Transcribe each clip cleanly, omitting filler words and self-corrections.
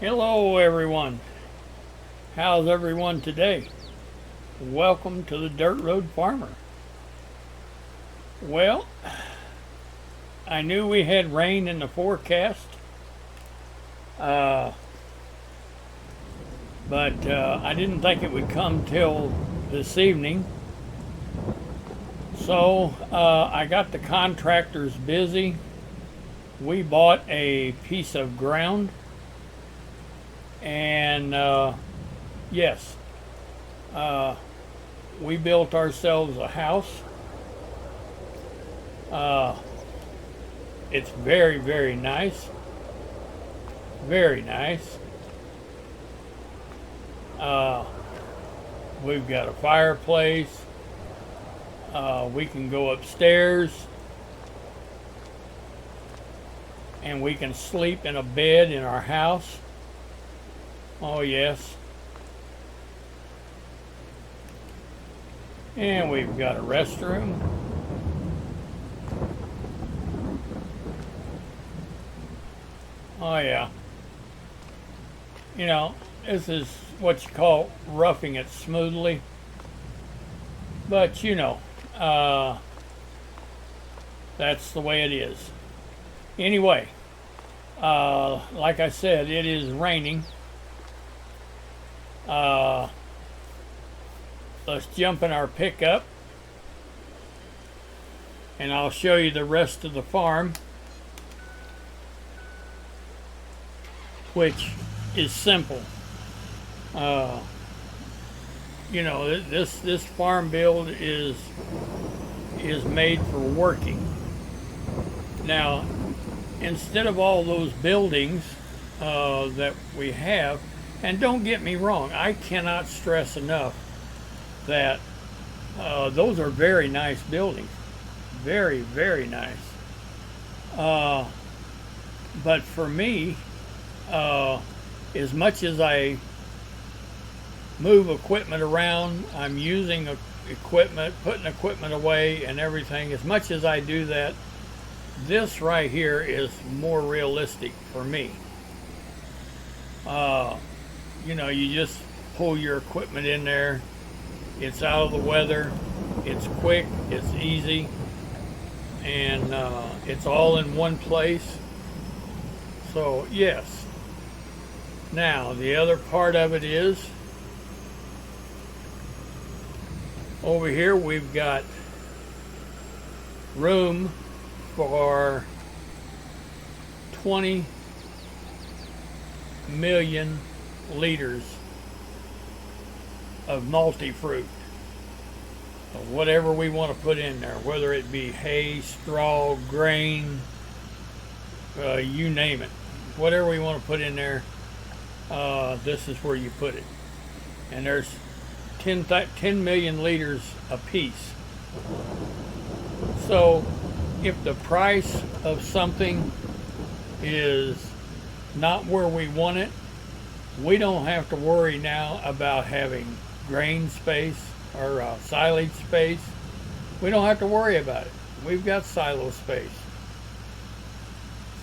Hello everyone. How's everyone today? Welcome to the Dirt Road Farmer. Well, I knew we had rain in the forecast, uh, but I didn't think it would come till this evening. So I got the contractors busy. We bought a piece of ground, and yes, we built ourselves a house. Uh, it's very, very nice. Very nice. Uh, we've got a fireplace. We can go upstairs and we can sleep in a bed in our house. Oh, yes. And we've got a restroom. Oh, yeah. You know, this is what you call roughing it smoothly. But, you know, that's the way it is. Anyway, like I said, it is raining. Let's jump in our pickup and I'll show you the rest of the farm, which is simple. You know, this farm build is made for working. Now, instead of all those buildings that we have, and don't get me wrong, I cannot stress enough that those are very nice buildings, very, very nice. But for me, as much as I move equipment around, I'm using equipment, putting equipment away and everything, as much as I do that, this right here is more realistic for me. You know, you just pull your equipment in there, it's out of the weather, it's quick, it's easy, and it's all in one place. So yes. Now the other part of it is, over here we've got room for 20 million liters of multi-fruit, whatever we want to put in there, whether it be hay, straw, grain, you name it, whatever we want to put in there, this is where you put it. And there's 10 million liters a piece. So if the price of something is not where we want it, we don't have to worry now about having grain space or silage space. We don't have to worry about it. We've got silo space.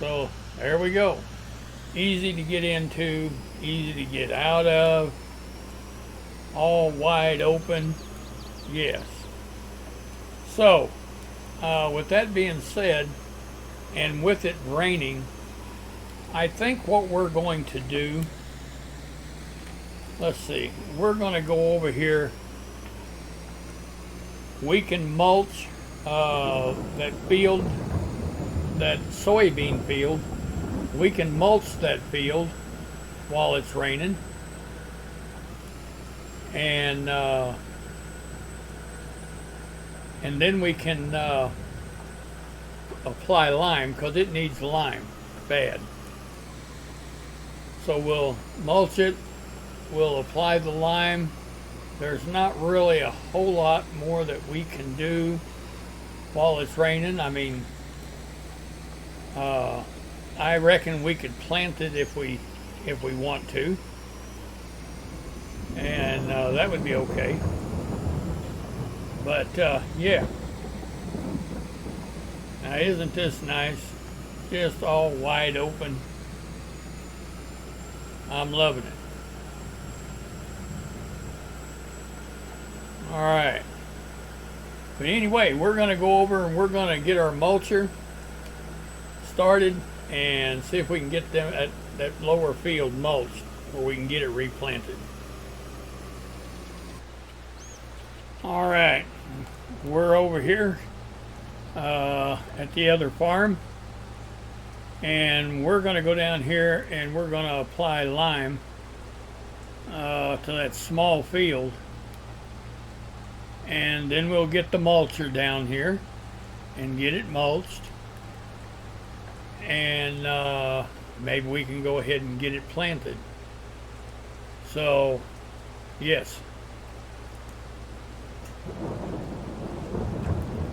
So there we go. Easy to get into, easy to get out of, all wide open. Yes. So with that being said, and with it raining, I think what we're going to do, let's see, we're going to go over here. We can mulch that field, that soybean field. We can mulch that field while it's raining. And then we can apply lime, because it needs lime bad. So we'll mulch it, we'll apply the lime. There's not really a whole lot more that we can do while it's raining. I mean, I reckon we could plant it if we want to, and that would be okay. But yeah, now isn't this nice? Just all wide open. I'm loving it. All right. But anyway, we're going to go over and we're going to get our mulcher started and see if we can get them at that lower field mulched where we can get it replanted. All right, we're over here at the other farm, and we're going to go down here and we're going to apply lime to that small field, and then we'll get the mulcher down here and get it mulched, and maybe we can go ahead and get it planted. So yes,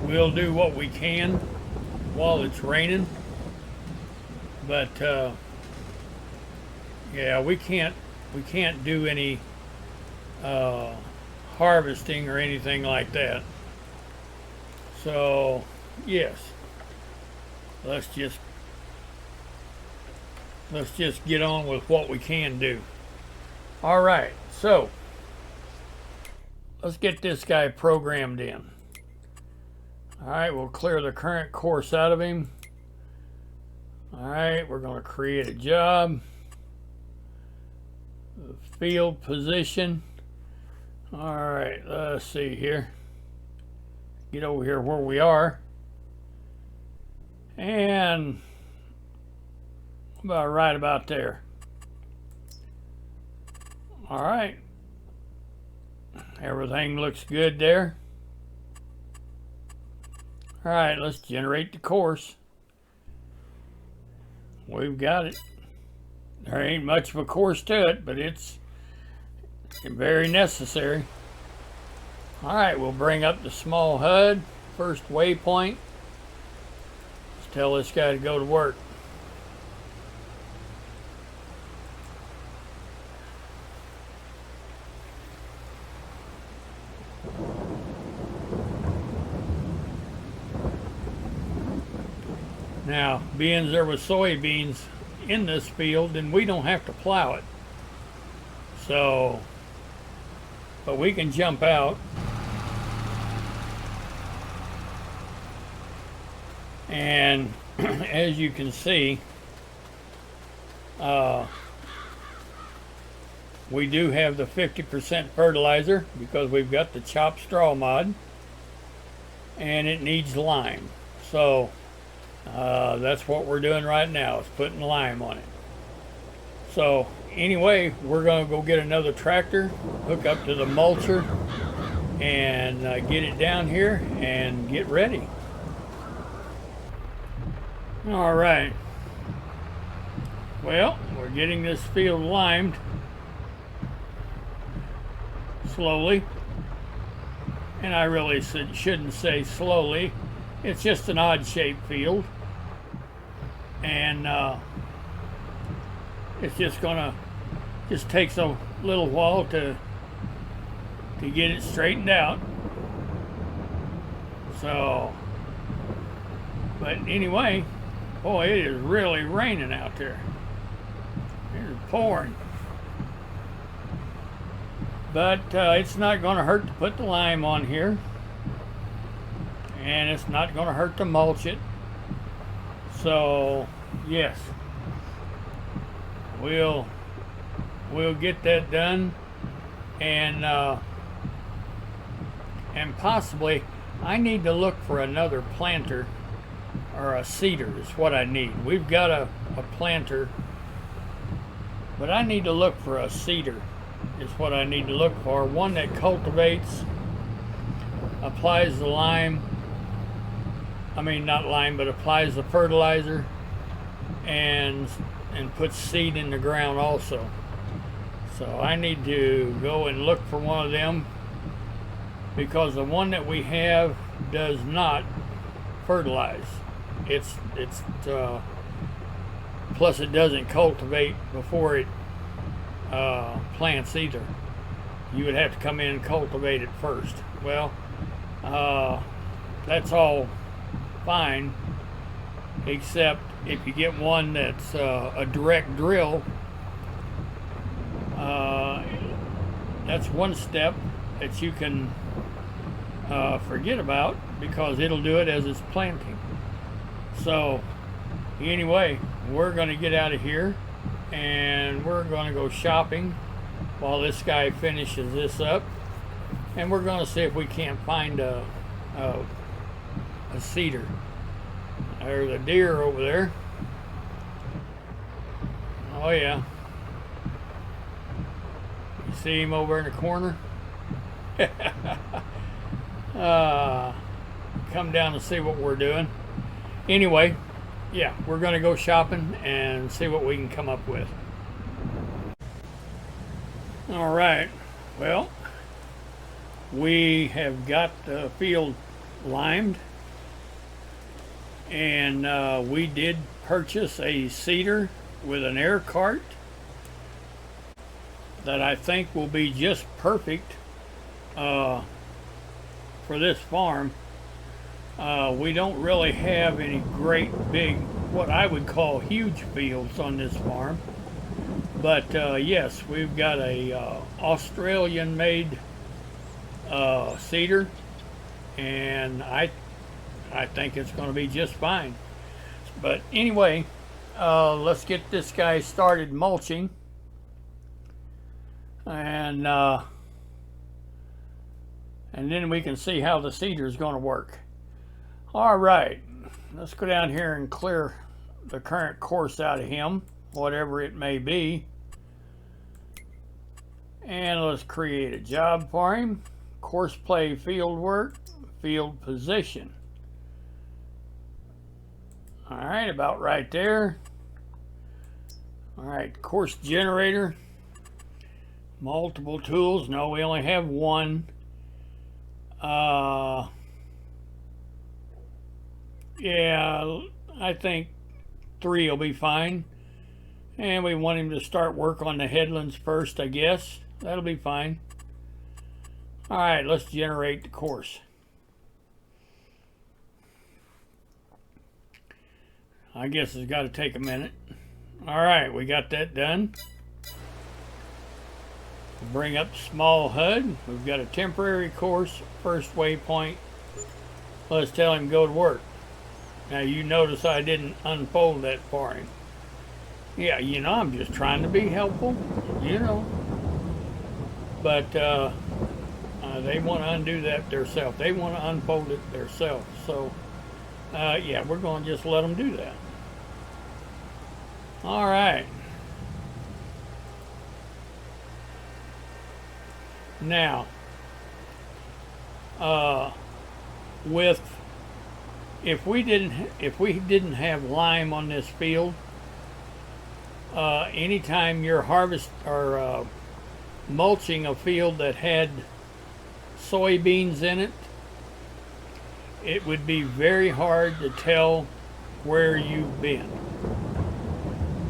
we'll do what we can while it's raining, but yeah, we can't do any harvesting or anything like that. So yes, let's just get on with what we can do. All right, so let's get this guy programmed in. All right, we'll clear the current course out of him. All right, we're going to create a job, field position. All right, let's see here. Get over here where we are, and about right about there. All right, everything looks good there. All right, let's generate the course. We've got it. There ain't much of a course to it, but it's very necessary. All right, we'll bring up the small HUD, first waypoint. Let's tell this guy to go to work. Now, being there was soybeans in this field, then we don't have to plow it. So, but we can jump out and as you can see, we do have the 50% fertilizer because we've got the chopped straw mod, and it needs lime. So that's what we're doing right now, is putting lime on it. So anyway, we're going to go get another tractor, hook up to the mulcher, and get it down here and get ready. All right. Well, we're getting this field limed slowly, and I really shouldn't say slowly. It's just an odd-shaped field, and it's just takes a little while to get it straightened out. So, but anyway, boy, it is really raining out there. It is pouring. But it's not going to hurt to put the lime on here, and it's not going to hurt to mulch it. So yes, we'll get that done, and possibly I need to look for another planter or a seeder is what I need. We've got a planter, but I need to look for a seeder is what I need to look for. One that cultivates, applies the lime, I mean not lime, but applies the fertilizer and puts seed in the ground also. So I need to go and look for one of them, because the one that we have does not fertilize. It's plus it doesn't cultivate before it plants either. You would have to come in and cultivate it first. Well, that's all fine, except if you get one that's a direct drill, that's one step that you can forget about, because it'll do it as it's planting. So anyway, we're going to get out of here and we're going to go shopping while this guy finishes this up, and we're going to see if we can't find a cedar. There's a deer over there. Oh yeah, you see him over in the corner? Come down and see what we're doing. Anyway, yeah, we're going to go shopping and see what we can come up with. All right, well, we have got the field limed, and we did purchase a seeder with an air cart that I think will be just perfect for this farm. We don't really have any great big, what I would call huge fields on this farm, but yes, we've got a Australian made seeder, and I think it's going to be just fine. But anyway, let's get this guy started mulching, and then we can see how the seeder is going to work. All right, let's go down here and clear the current course out of him, whatever it may be, and let's create a job for him. Courseplay field work, field position. All right, about right there. All right, course generator, multiple tools. No, we only have one. Yeah, I think 3 will be fine. And we want him to start work on the headlands first, I guess. That'll be fine. All right, let's generate the course. I guess it's got to take a minute. All right, we got that done. Bring up small HUD. We've got a temporary course, first waypoint. Let's tell him go to work. Now you notice I didn't unfold that for him. Yeah, you know, I'm just trying to be helpful, you know. But they want to undo that themselves. They want to unfold it themselves. So, yeah, we're going to just let them do that. All right. Now, if we didn't have lime on this field, anytime you're mulching a field that had soybeans in it, it would be very hard to tell where you've been,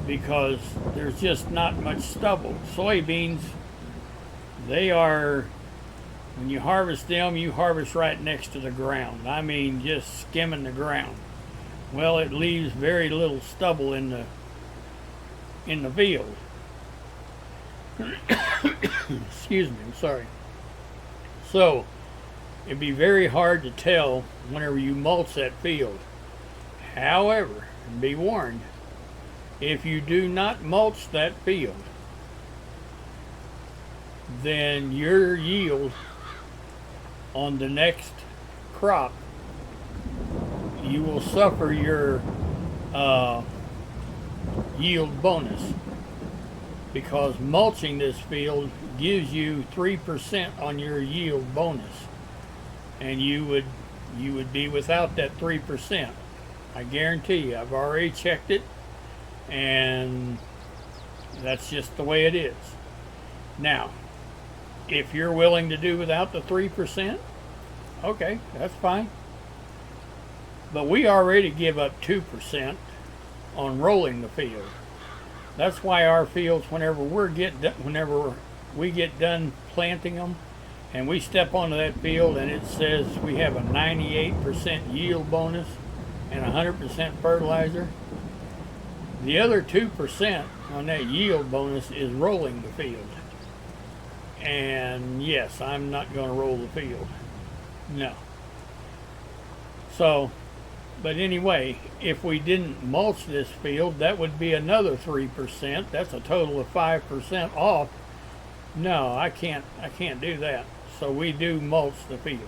because there's just not much stubble. Soybeans, they are, when you harvest them, you harvest right next to the ground. I mean, just skimming the ground. Well, it leaves very little stubble in the field. Excuse me, I'm sorry. So, it'd be very hard to tell whenever you mulch that field. However, be warned, if you do not mulch that field, then your yield on the next crop, you will suffer your yield bonus, because mulching this field gives you 3% on your yield bonus, and you would be without that 3%. I guarantee you. I've already checked it, and that's just the way it is. Now, if you're willing to do without the 3%, okay, that's fine. But we already give up 2% on rolling the field. That's why our fields, whenever we get done planting them, and we step onto that field and it says we have a 98% yield bonus and 100% fertilizer, The other 2% on that yield bonus is rolling the field. And yes, I'm not going to roll the field. No. So, but anyway, if we didn't mulch this field, that would be another 3%. That's a total of 5% off. No, I can't do that. So we do mulch the field.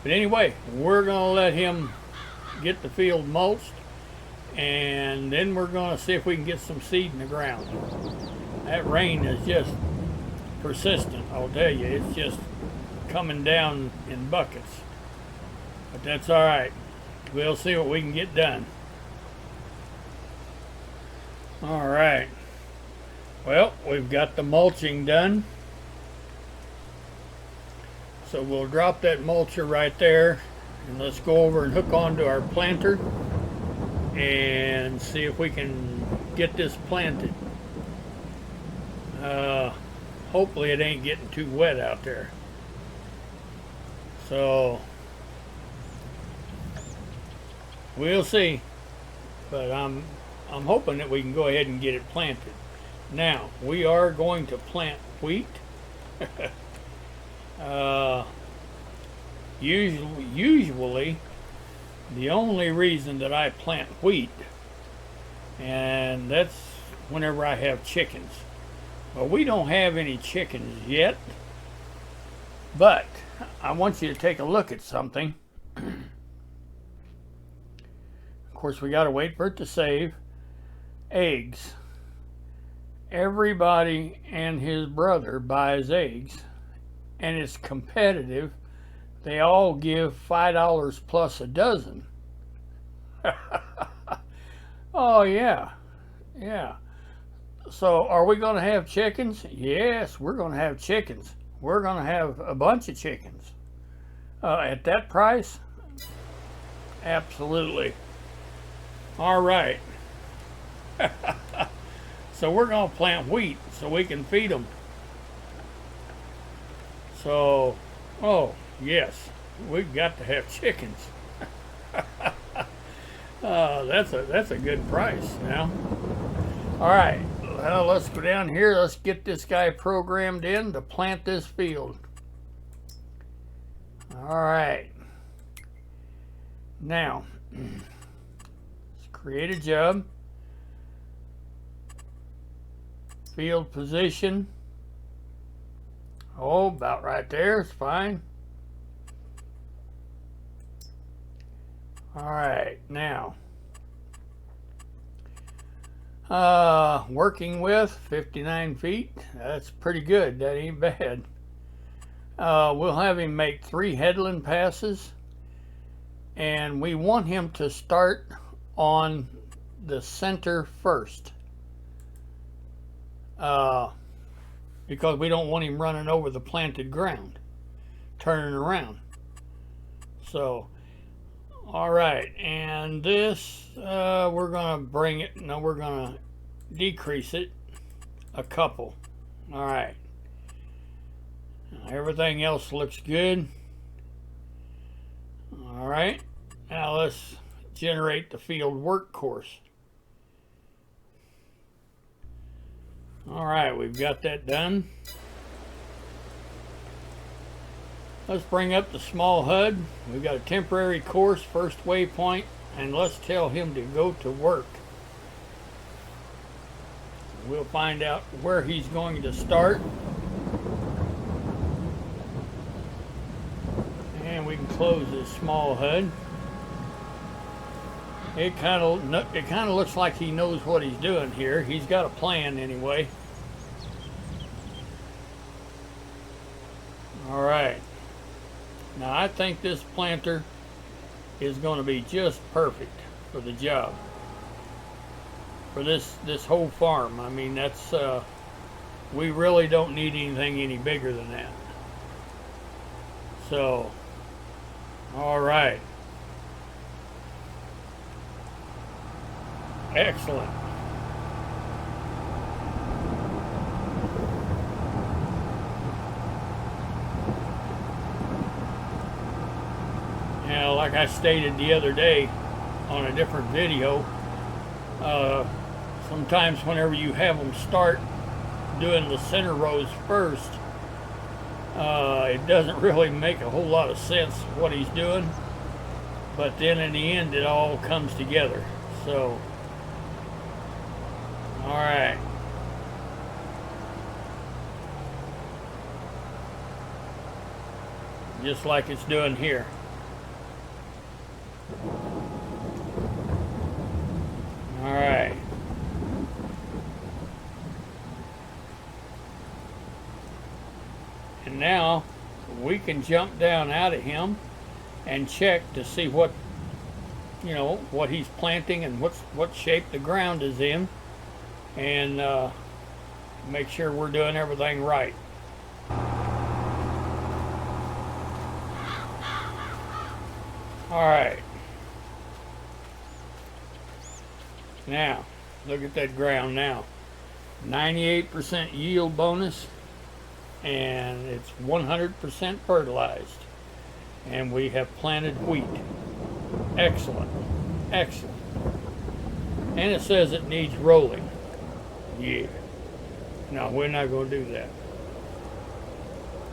But anyway, we're going to let him get the field mulched, and then we're going to see if we can get some seed in the ground. That rain is just persistent, I'll tell you. It's just coming down in buckets. But that's all right. We'll see what we can get done. All right. Well, we've got the mulching done. So we'll drop that mulcher right there, and let's go over and hook onto our planter and see if we can get this planted. Hopefully it ain't getting too wet out there. So we'll see, but I'm hoping that we can go ahead and get it planted. Now we are going to plant wheat. Usually the only reason that I plant wheat, and that's whenever I have chickens. Well, we don't have any chickens yet, but I want you to take a look at something. Of course, we got to wait for it to save. Eggs. Everybody and his brother buys eggs, and it's competitive. They all give $5 plus a dozen. Oh yeah, yeah. So are we going to have chickens? Yes, we're going to have chickens. We're going to have a bunch of chickens. At that price? Absolutely. All right. So we're going to plant wheat so we can feed them. So, oh, yes, we've got to have chickens. That's a good price now. All right, well, let's go down here. Let's get this guy programmed in to plant this field. All right. Now, let's create a job. Field position. Oh, about right there is fine. All right, now working with 59 feet. That's pretty good. That ain't bad. We'll have him make 3 headland passes, and we want him to start on the center first. Because we don't want him running over the planted ground, turning around. So, all right, and this, we're gonna bring it, no, we're gonna decrease it a couple. All right, everything else looks good. All right, now let's generate the field work course. All right, we've got that done. Let's bring up the small HUD. We've got a temporary course, first waypoint, and let's tell him to go to work. We'll find out where he's going to start. And we can close this small HUD. It kind of looks like he knows what he's doing here. He's got a plan anyway. All right. Now I think this planter is going to be just perfect for the job. For this whole farm. I mean, that's we really don't need anything any bigger than that. So, all right. Excellent. Now, like I stated the other day on a different video, Sometimes whenever you have them start doing the center rows first, it doesn't really make a whole lot of sense what he's doing, but then in the end it all comes together. So, all right. Just like it's doing here. All right. And now we can jump down out of him and check to see what, you know, what he's planting and what shape the ground is in, and make sure we're doing everything right. All right. Now, look at that ground now. 98% yield bonus, and it's 100% fertilized. And we have planted wheat. Excellent. Excellent. And it says it needs rolling. Yeah. No, we're not going to do that.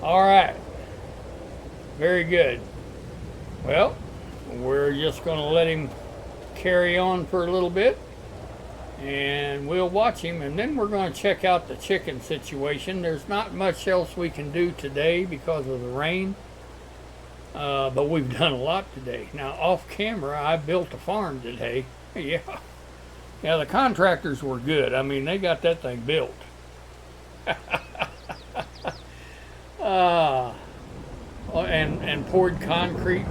All right. Very good. Well, we're just going to let him carry on for a little bit, and we'll watch him, and then we're going to check out the chicken situation. There's not much else we can do today because of the rain, but we've done a lot today. Now, off camera, I built a farm today. Yeah, the contractors were good. I mean, they got that thing built. And poured concrete,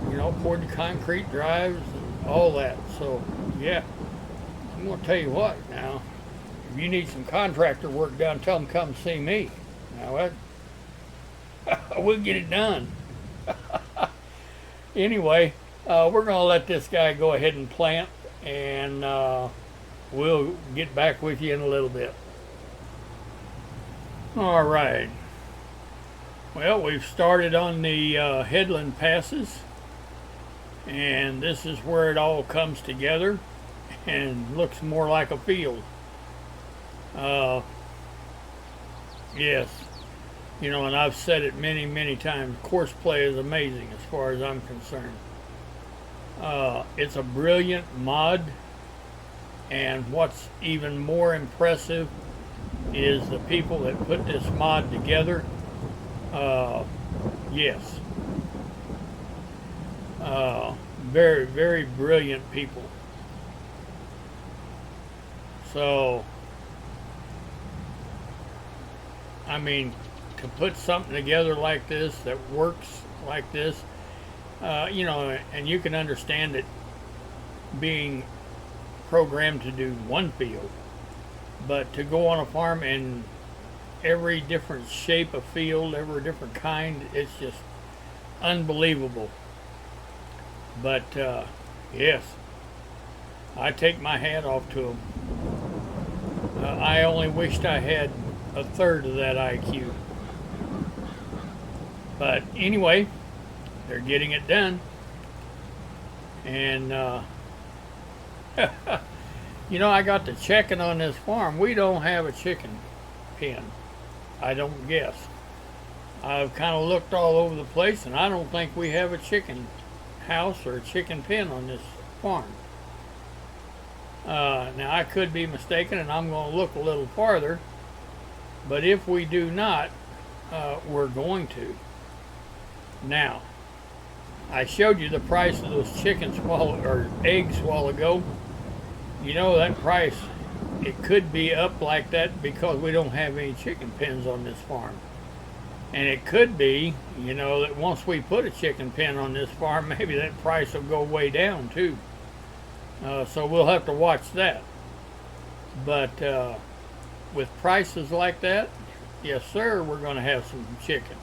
you know, poured the concrete drives and all that. So, yeah, I'm going to tell you what now, if you need some contractor work done, tell them come see me. Now, we'll get it done. Anyway, we're going to let this guy go ahead and plant, and we'll get back with you in a little bit. All right. Well, we've started on the headland passes, and this is where it all comes together and looks more like a field. Yes, you know, and I've said it many, many times, Courseplay is amazing as far as I'm concerned. It's a brilliant mod, and what's even more impressive is the people that put this mod together. Yes. Very, very brilliant people. So, I mean, to put something together like this that works like this, you know, and you can understand it being programmed to do one field, but to go on a farm and every different shape of field, every different kind, it's just unbelievable. But yes, I take my hat off to them. I only wished I had a third of that IQ. But anyway, they're getting it done. And you know, I got to checking on this farm. We don't have a chicken pen, I don't guess. I've kind of looked all over the place, and I don't think we have a chicken house or a chicken pen on this farm. Now, I could be mistaken, and I'm going to look a little farther, but if we do not, we're going to. Now, I showed you the price of those chickens or eggs a while ago. You know, that price, it could be up like that because we don't have any chicken pens on this farm. And it could be, you know, that once we put a chicken pen on this farm, maybe that price will go way down too. So we'll have to watch that. But with prices like that, yes sir, we're going to have some chickens.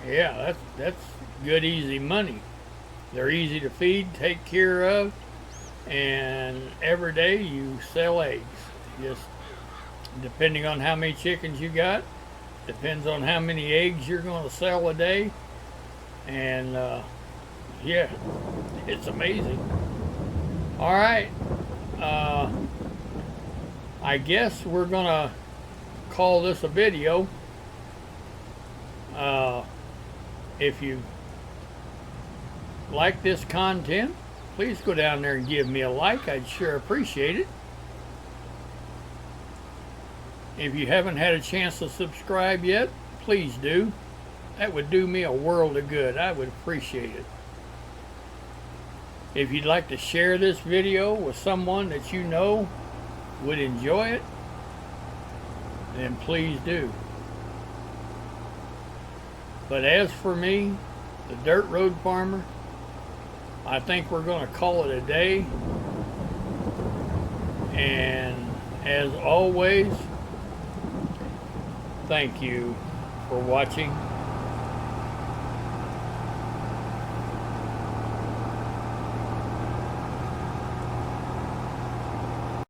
Yeah, that's good easy money. They're easy to feed, take care of, and every day you sell eggs. Just depending on how many chickens you got, depends on how many eggs you're going to sell a day, and yeah, It's amazing. All right. I guess we're gonna call this a video. If you like this content, please go down there and give me a like. I'd sure appreciate it. If you haven't had a chance to subscribe yet, please do. That would do me a world of good. I would appreciate it. If you'd like to share this video with someone that you know would enjoy it, then please do. But as for me, the Dirt Road Farmer, I think we're going to call it a day. And as always, thank you for watching.